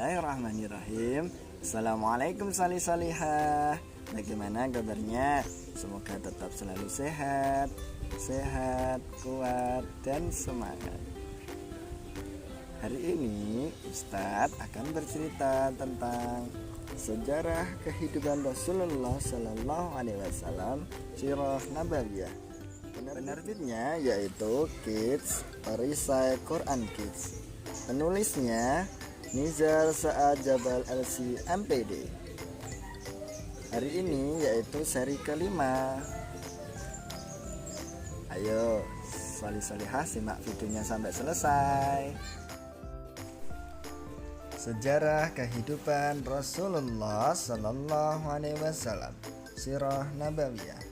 Bismillahirrahmanirrahim. Assalamualaikum salih-salihah. Bagaimana kabarnya? Semoga tetap selalu sehat, kuat, dan semangat. Hari ini Ustadz akan bercerita tentang sejarah kehidupan Rasulullah Sallallahu Alaihi Wasallam, sirah nabawiyah. Penerbitnya yaitu Kids Perisai Quran Kids. Penulisnya Nizar Saad Jabal LC MPD. Hari ini yaitu seri kelima. Ayo salih-salihah simak videonya sampai selesai. Sejarah kehidupan Rasulullah Sallallahu Alaihi Wasallam, sirah nabawiyah.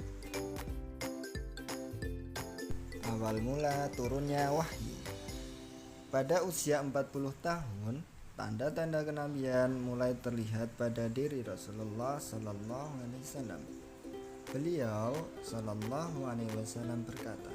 Awal mula turunnya wahyu. Pada usia 40 tahun, tanda-tanda kenabian mulai terlihat pada diri Rasulullah Sallallahu Alaihi Wasallam. Beliau Sallallahu Alaihi Wasallam berkata,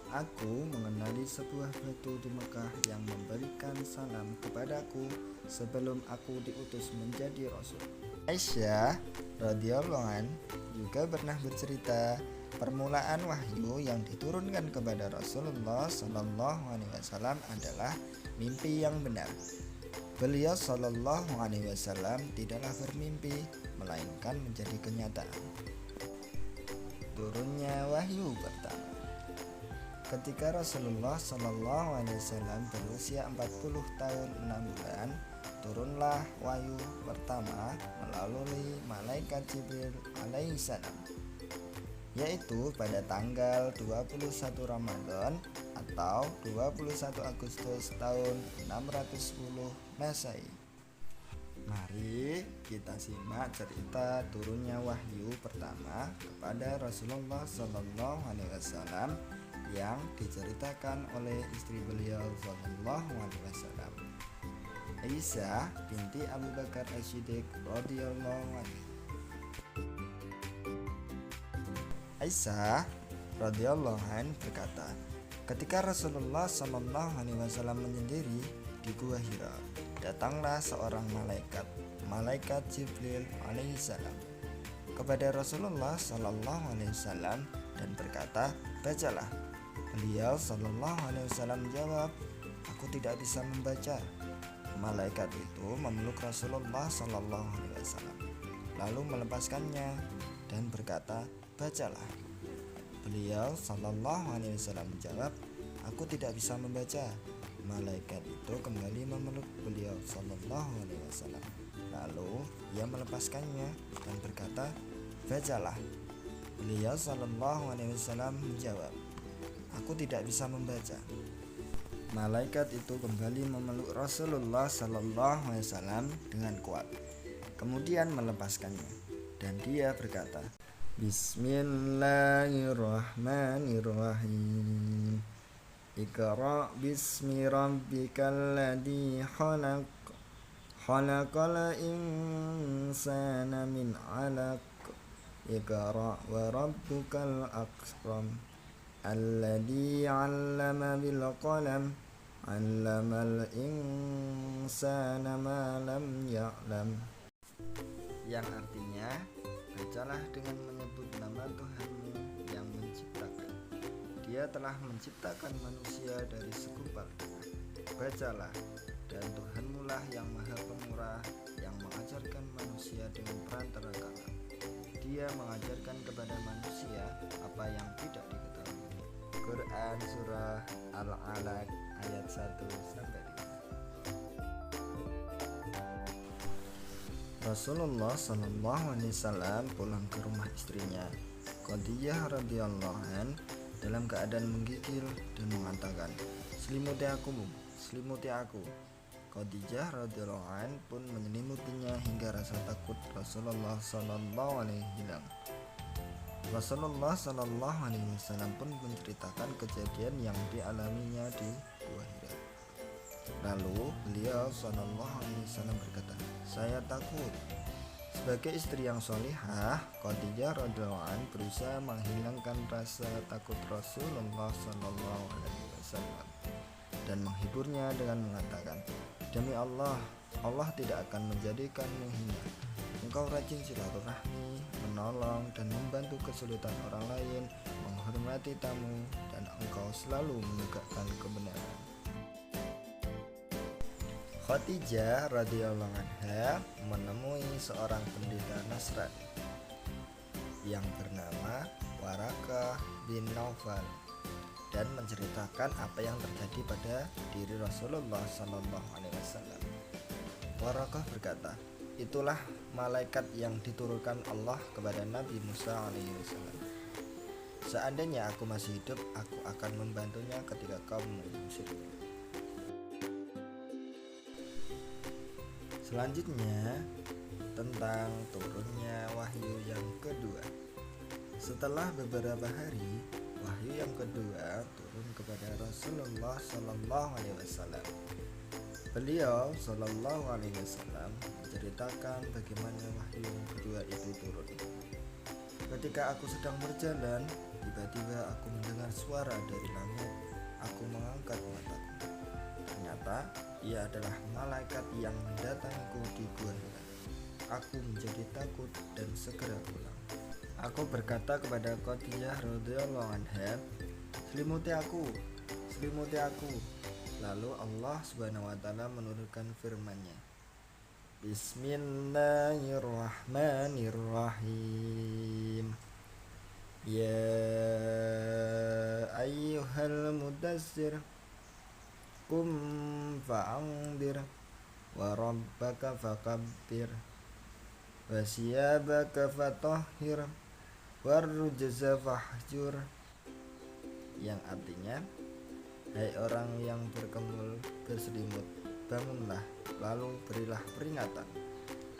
"Aku mengenali sebuah batu di Mekah yang memberikan salam kepadaku sebelum aku diutus menjadi Rasul." Aisyah radhiyallahu an juga pernah bercerita, permulaan wahyu yang diturunkan kepada Rasulullah Sallallahu Alaihi Wasallam adalah mimpi yang benar. Beliau Sallallahu Alaihi Wasallam tidaklah bermimpi, melainkan menjadi kenyataan. Turunnya wahyu pertama. Ketika Rasulullah Sallallahu Alaihi Wasallam berusia 40 tahun 6 bulan, turunlah wahyu pertama melalui malaikat Jibril alaihissalam, yaitu pada tanggal 21 Ramadan atau 21 Agustus tahun 610 Masehi. Mari kita simak cerita turunnya wahyu pertama kepada Rasulullah Sallallahu Alaihi Wasallam yang diceritakan oleh istri beliau Sallallahu Alaihi Wasallam, Aisyah binti Abu Bakar As-Siddiq radhiyallahu anha. Aisyah radhiyallahu anha berkata, ketika Rasulullah Sallallahu Alaihi Wasallam menyendiri di Gua Hira, datanglah seorang malaikat Jibril alaihissalam kepada Rasulullah Sallallahu Alaihi Wasallam dan berkata, "Bacalah." Beliau Sallallahu Alaihi Wasallam menjawab, "Aku tidak bisa membaca." Malaikat itu memeluk Rasulullah Sallallahu Alaihi Wasallam, lalu melepaskannya dan berkata, "Bacalah." Beliau Sallallahu Alaihi Wasallam menjawab, "Aku tidak bisa membaca." Malaikat itu kembali memeluk beliau Sallallahu Alaihi Wasallam, lalu ia melepaskannya dan berkata, "Bacalah." Beliau Sallallahu Alaihi Wasallam menjawab, "Aku tidak bisa membaca." Malaikat itu kembali memeluk Rasulullah Sallallahu Alaihi Wasallam dengan kuat, kemudian melepaskannya, dan dia berkata, "Bismillahirrahmanirrahim. Iqra' bismi rabbikal ladzi khalaq. Khalaqal insana min 'alaq. Iqra' wa rabbukal akram. Alladzi 'allama bil qalam. 'Allamal insana ma lam ya'lam." Yang artinya, bacalah dengan menyebut nama Tuhanmu yang menciptakan. Dia telah menciptakan manusia dari segumpal darah. Bacalah, dan Tuhanmu lah yang maha pemurah, yang mengajarkan manusia dengan perantara kalam. Dia mengajarkan kepada manusia apa yang tidak diketahui. Quran Surah Al-Alaq ayat 1-5. Rasulullah Sallallahu Alaihi Wasallam pulang ke rumah istrinya Khadijah radhiyallahu an dalam keadaan menggigil dan mengatakan, "Selimuti aku, selimuti aku." Khadijah radhiyallahu an pun menyelimutinya hingga rasa takut Rasulullah Sallallahu Alaihi hilang. Rasulullah Sallallahu Alaihi Wasallam pun menceritakan kejadian yang dialaminya di Gua Hira. Lalu beliau Sallallahu Alaihi Wasallam berkata, "Saya takut." Sebagai istri yang solihah, Khadijah radhiyallahu anha berusaha menghilangkan rasa takut Rasulullah Sallallahu Alaihi Wasallam dan menghiburnya dengan mengatakan, "Demi Allah, Allah tidak akan menjadikanmu hina. Engkau rajin silaturahmi, menolong dan membantu kesulitan orang lain, menghormati tamu, dan engkau selalu menegakkan kebenaran. Khadijah radhiyallahu anha menemui seorang pendeta Nasrani yang bernama Warakah bin Naufal dan menceritakan apa yang terjadi pada diri Rasulullah SAW. Warakah berkata, itulah malaikat yang diturunkan Allah kepada Nabi Musa alaihissalam. Seandainya aku masih hidup, aku akan membantunya ketika kaum mengusirnya. Selanjutnya tentang turunnya wahyu yang kedua. Setelah beberapa hari, wahyu yang kedua turun kepada Rasulullah SAW. Beliau SAW menceritakan bagaimana wahyu yang kedua itu turun. Ketika aku sedang berjalan, tiba-tiba aku mendengar suara dari langit. Aku mengangkat mataku. Ternyata ia adalah malaikat yang mendatangiku di gua Hira. Aku menjadi takut dan segera pulang. Aku berkata kepada Khadijah radhiyallahu anha, selimuti aku. Lalu Allah Subhanahu wa taala menurunkan firman-Nya. Bismillahirrahmanirrahim. Ya ayyuhal mudassir qum fa'andir wa rabbaka fakabbir wa siyabaka fatahhir warrujza fahjur, yang artinya, hai orang yang berselimut, bangunlah, lalu berilah peringatan,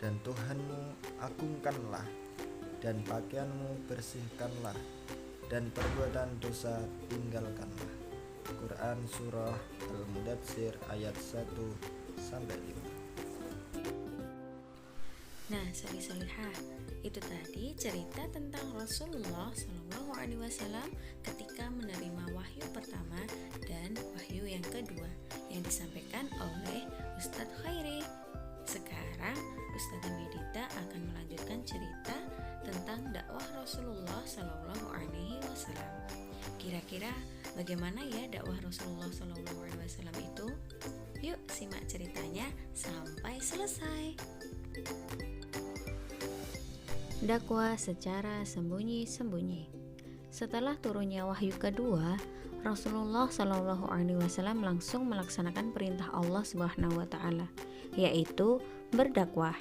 dan Tuhanmu agungkanlah, dan pakaianmu bersihkanlah, dan perbuatan dosa tinggalkanlah. Quran Surah Al-Mudatsir ayat 1-5. Nah, solihah, itu tadi cerita tentang Rasulullah SAW ketika menerima wahyu pertama dan wahyu yang kedua yang disampaikan oleh Ustadz Khairi. Sekarang Ustadz Medita akan melanjutkan cerita tentang dakwah Rasulullah SAW. Kira-kira bagaimana ya dakwah Rasulullah SAW itu? Yuk simak ceritanya sampai selesai. Dakwah secara sembunyi-sembunyi. Setelah turunnya wahyu kedua, Rasulullah SAW langsung melaksanakan perintah Allah Subhanahu wa taala, yaitu berdakwah.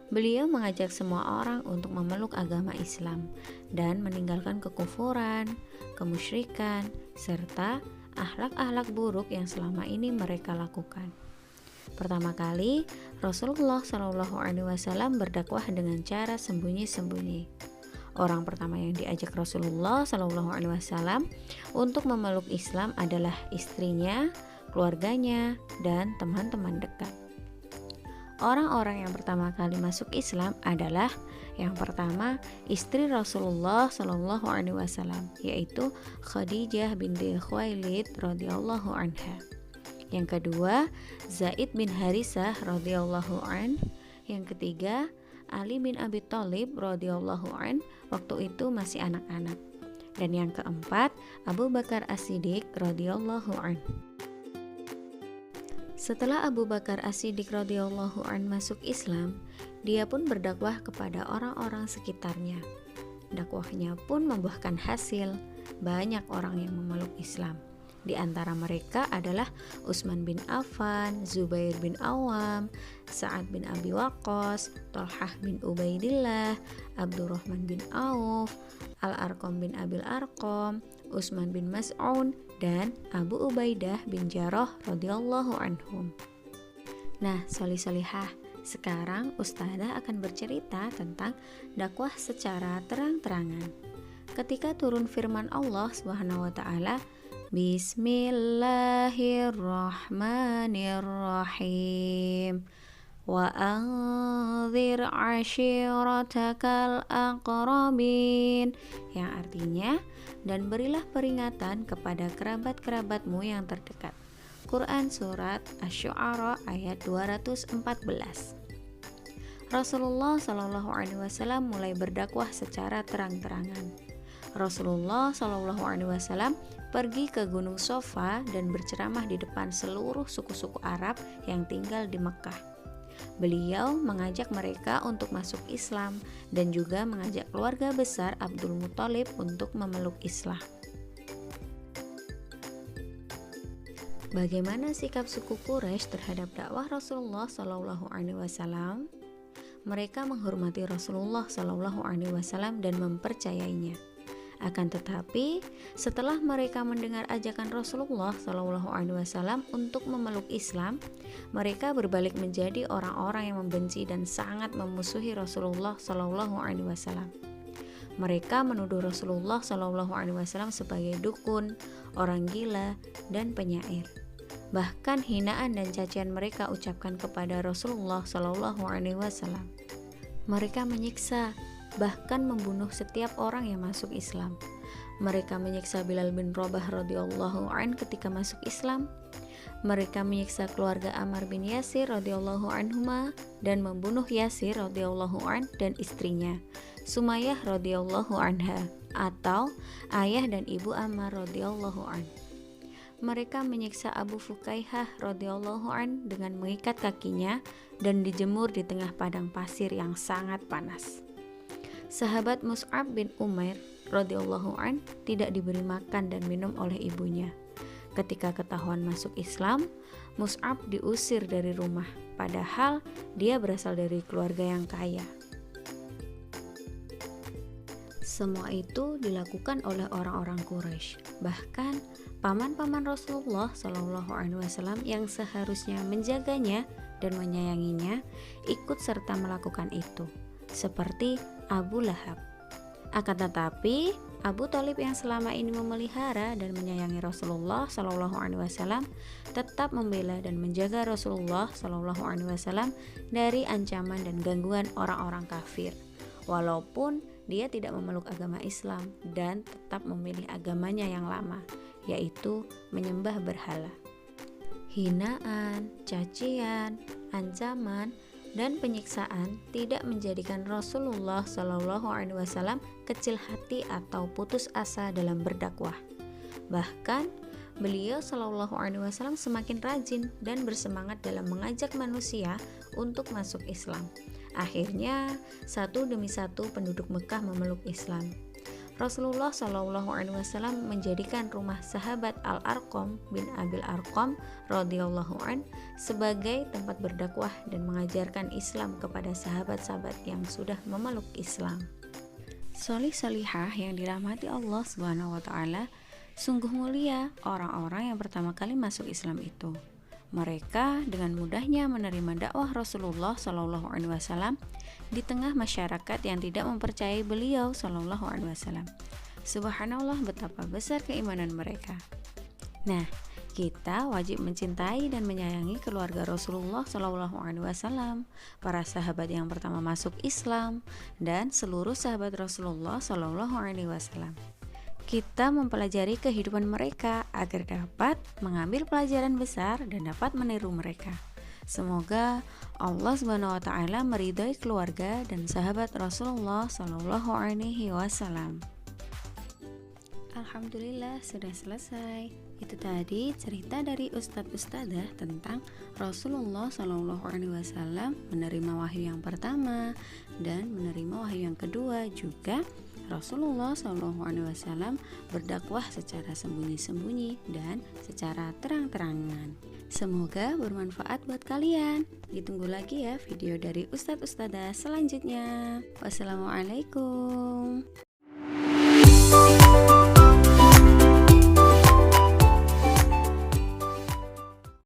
Beliau mengajak semua orang untuk memeluk agama Islam dan meninggalkan kekufuran, kemusyrikan, serta akhlak-akhlak buruk yang selama ini mereka lakukan. Pertama kali, Rasulullah SAW berdakwah dengan cara sembunyi-sembunyi. Orang pertama yang diajak Rasulullah SAW untuk memeluk Islam adalah istrinya, keluarganya, dan teman-teman dekat. Orang-orang yang pertama kali masuk Islam adalah yang pertama istri Rasulullah SAW, yaitu Khadijah binti Khuwailid radhiyallahu anha. Yang kedua, Zaid bin Harisah radhiyallahu an. Yang ketiga, Ali bin Abi Thalib radhiyallahu an, waktu itu masih anak-anak. Dan yang keempat, Abu Bakar As-Siddiq radhiyallahu an. Setelah Abu Bakar As-Siddiq radhiyallahu an masuk Islam, dia pun berdakwah kepada orang-orang sekitarnya. Dakwahnya pun membuahkan hasil, banyak orang yang memeluk Islam. Di antara mereka adalah Utsman bin Affan, Zubair bin Awam, Sa'ad bin Abi Waqqas, Thalhah bin Ubaidillah, Abdurrahman bin Auf, Al-Arqam bin Abil Arqam, Utsman bin Mas'un, dan Abu Ubaidah bin Jarrah radhiyallahu anhum. Nah, solihah, sekarang Ustazah akan bercerita tentang dakwah secara terang-terangan. Ketika turun firman Allah Subhanahu wa taala, Bismillahirrahmanirrahim. Wa anzir ashiratakal aqrabin, yang artinya, dan berilah peringatan kepada kerabat-kerabatmu yang terdekat. Quran Surat Asy-Syu'ara ayat 214. Rasulullah Shallallahu Alaihi Wasallam mulai berdakwah secara terang-terangan. Rasulullah Shallallahu Alaihi Wasallam pergi ke Gunung Sofa dan berceramah di depan seluruh suku-suku Arab yang tinggal di Mekah. Beliau mengajak mereka untuk masuk Islam dan juga mengajak keluarga besar Abdul Muthalib untuk memeluk Islam. Bagaimana sikap suku Quraisy terhadap dakwah Rasulullah Shallallahu Alaihi Wasallam? Mereka menghormati Rasulullah Shallallahu Alaihi Wasallam dan mempercayainya. Akan tetapi, setelah mereka mendengar ajakan Rasulullah Shallallahu Alaihi Wasallam untuk memeluk Islam, mereka berbalik menjadi orang-orang yang membenci dan sangat memusuhi Rasulullah Shallallahu Alaihi Wasallam. Mereka menuduh Rasulullah Shallallahu Alaihi Wasallam sebagai dukun, orang gila, dan penyair. Bahkan hinaan dan cacian mereka ucapkan kepada Rasulullah Shallallahu Alaihi Wasallam. Mereka menyiksa, bahkan membunuh setiap orang yang masuk Islam. Mereka menyiksa Bilal bin Rabah radhiyallahu an ketika masuk Islam. Mereka menyiksa keluarga Ammar bin Yasir radhiyallahu anhuma dan membunuh Yasir radhiyallahu an dan istrinya, Sumayyah radhiyallahu anha, atau ayah dan ibu Ammar radhiyallahu an. Mereka menyiksa Abu Fukaihah radhiyallahu an dengan mengikat kakinya dan dijemur di tengah padang pasir yang sangat panas. Sahabat Mus'ab bin Umair radhiyallahu an tidak diberi makan dan minum oleh ibunya. Ketika ketahuan masuk Islam, Mus'ab diusir dari rumah, padahal dia berasal dari keluarga yang kaya. Semua itu dilakukan oleh orang-orang Quraisy. Bahkan paman-paman Rasulullah Shallallahu Alaihi Wasallam yang seharusnya menjaganya dan menyayanginya ikut serta melakukan itu, seperti Abu Lahab. Akan tetapi Abu Thalib yang selama ini memelihara dan menyayangi Rasulullah Shallallahu Alaihi Wasallam tetap membela dan menjaga Rasulullah Shallallahu Alaihi Wasallam dari ancaman dan gangguan orang-orang kafir, walaupun dia tidak memeluk agama Islam dan tetap memilih agamanya yang lama, yaitu menyembah berhala. Hinaan, cacian, ancaman, dan penyiksaan tidak menjadikan Rasulullah Shallallahu Alaihi Wasallam kecil hati atau putus asa dalam berdakwah. Bahkan beliau Shallallahu Alaihi Wasallam semakin rajin dan bersemangat dalam mengajak manusia untuk masuk Islam. Akhirnya satu demi satu penduduk Mekah memeluk Islam. Rasulullah Shallallahu Alaihi Wasallam menjadikan rumah sahabat Al-Arqam bin Abil Arqam radhiyallahu an sebagai tempat berdakwah dan mengajarkan Islam kepada sahabat-sahabat yang sudah memeluk Islam. Solih-solihah yang dirahmati Allah Subhanahu wa Ta'ala, sungguh mulia orang-orang yang pertama kali masuk Islam itu. Mereka dengan mudahnya menerima dakwah Rasulullah Shallallahu Alaihi Wasallam di tengah masyarakat yang tidak mempercayai beliau Shallallahu Alaihi Wasallam. Subhanallah, betapa besar keimanan mereka. Nah, kita wajib mencintai dan menyayangi keluarga Rasulullah Shallallahu Alaihi Wasallam, para sahabat yang pertama masuk Islam, dan seluruh sahabat Rasulullah Shallallahu Alaihi Wasallam. Kita mempelajari kehidupan mereka agar dapat mengambil pelajaran besar dan dapat meniru mereka. Semoga Allah Subhanahu wa Ta'ala meridhai keluarga dan sahabat Rasulullah Shallallahu Alaihi Wasallam. Alhamdulillah, sudah selesai. Itu tadi cerita dari Ustadz-Ustadzah tentang Rasulullah Shallallahu Alaihi Wasallam menerima wahyu yang pertama dan menerima wahyu yang kedua. Juga Rasulullah Shallallahu Alaihi Wasallam berdakwah secara sembunyi-sembunyi dan secara terang-terangan. Semoga bermanfaat buat kalian. Ditunggu lagi ya video dari Ustadz Ustadzah selanjutnya. Wassalamualaikum.